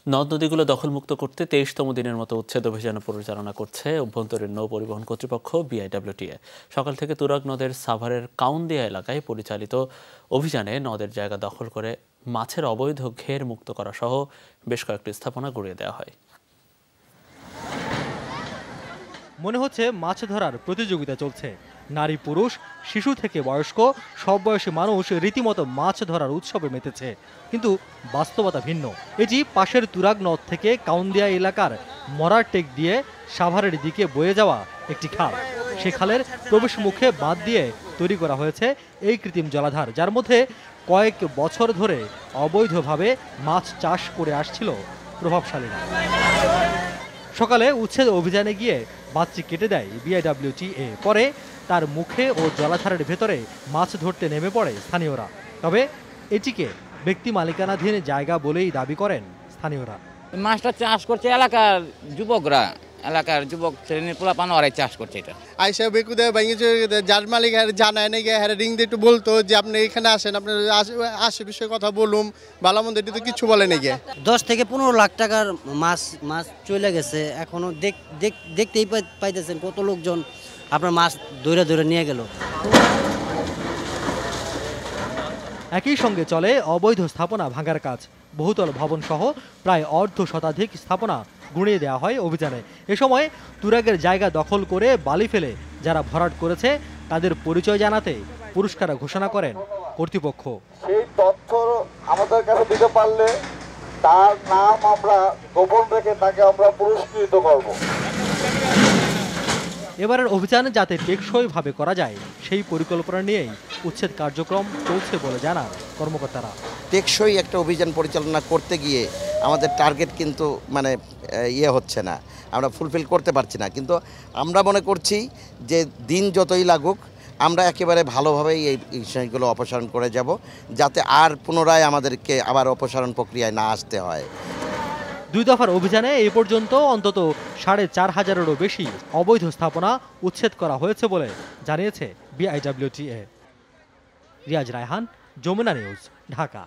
নদ নদীগুলো দখলমুক্ত করতে ২৩তম দিনের মতো উচ্ছেদ অভিযান পরিচালনা করছে অভ্যন্তরীণ নৌ পরিবহন কর্তৃপক্ষ বিআইডব্লিউটিএ। সকাল থেকে তুরাগ নদের সাভারের কাউন্দিয়া এলাকায় পরিচালিত অভিযানে নদের জায়গা দখল করে মাছের অবৈধ ঘের মুক্ত করা সহ বেশ কয়েকটি স্থাপনা গুঁড়িয়ে দেওয়া হয়। মনে হচ্ছে মাছ ধরার প্রতিযোগিতা চলছে। নারী পুরুষ শিশু থেকে বয়স্ক সব বয়সী মানুষ রীতিমতো মাছ ধরার উৎসবে মেতেছে, কিন্তু বাস্তবতা ভিন্ন। এটি পাশের তুরাগ নদ থেকে কাউন্দিয়া এলাকার মরার টেক দিয়ে সাভারের দিকে বয়ে যাওয়া একটি খাল। সে খালের প্রবেশ মুখে বাঁধ দিয়ে তৈরি করা হয়েছে এই কৃত্রিম জলাধার, যার মধ্যে কয়েক বছর ধরে অবৈধভাবে মাছ চাষ করে আসছিল প্রভাবশালীরা। সকালে উচ্ছেদ অভিযানে গিয়ে বাঁধটি কেটে দেয় বিআইডব্লিউটিএ। পরে তার মুখে ও জলাধারের ভেতরে মাছ ধরতে নেমে পড়ে স্থানীয়রা। তবে এটিকে ব্যক্তি মালিকানাধীন জায়গা বলেই দাবি করেন স্থানীয়রা। মাছটা চাষ করছে এলাকার যুবক শ্রেণীর পোলাপান ওরাই চাষ করছে। এটা আইসা বেকুদে ভেঙেছে, যার মালিক জানায় নাকি হ্যাঁ রিং দিয়ে একটু বলতো যে আপনি এখানে আসেন, আপনার আসে বিষয়ে কথা বলুম, ভালো মন্দ এটি তো কিছু বলে নাকি। 10 থেকে 15 লাখ টাকার মাছ চলে গেছে। এখনো দেখতেই পাইতেছেন কত লোকজন আপনার মাছ ধরে নিয়ে গেল। একই সঙ্গে চলে অবৈধ স্থাপনা ভাঙার কাজ। বহুতল ভবন সহ প্রায় অর্ধ শতাধিক স্থাপনা গুঁড়িয়ে দেওয়া হয় অভিযানে। এ সময় তুরাগের জায়গা দখল করে বালি ফেলে যারা ভরাট করেছে তাদের পরিচয় জানাতে পুরস্কার ঘোষণা করেন কর্তৃপক্ষ। সেই তথ্য আমাদের কাছে দিতে পারলে তার নাম আমরা গোপন রেখে তাকে আমরা পুরস্কৃত করব। এবারের অভিযান যাতে টেকসইভাবে করা যায় সেই পরিকল্পনা নিয়েই উচ্ছেদ কার্যক্রম চলছে বলে জানান কর্মকর্তারা। টেকসই একটা অভিযান পরিচালনা করতে গিয়ে আমাদের টার্গেট কিন্তু হচ্ছে না, আমরা ফুলফিল করতে পারছি না। কিন্তু আমরা মনে করছি যে দিন যতই লাগুক আমরা একেবারে ভালোভাবেই এই বিষয়গুলো অপসারণ করে যাব, যাতে আর পুনরায় আমাদেরকে আবার অপসারণ প্রক্রিয়ায় না আসতে হয়। 2 দফার অভিযানে এই পর্যন্ত অন্তত 4,500-এরও বেশি অবৈধ স্থাপনা উচ্ছেদ করা হয়েছে বলে জানিয়েছে বিআইডব্লিউটিএ। রিয়াজ রায়হান, যমুনা নিউজ, ঢাকা।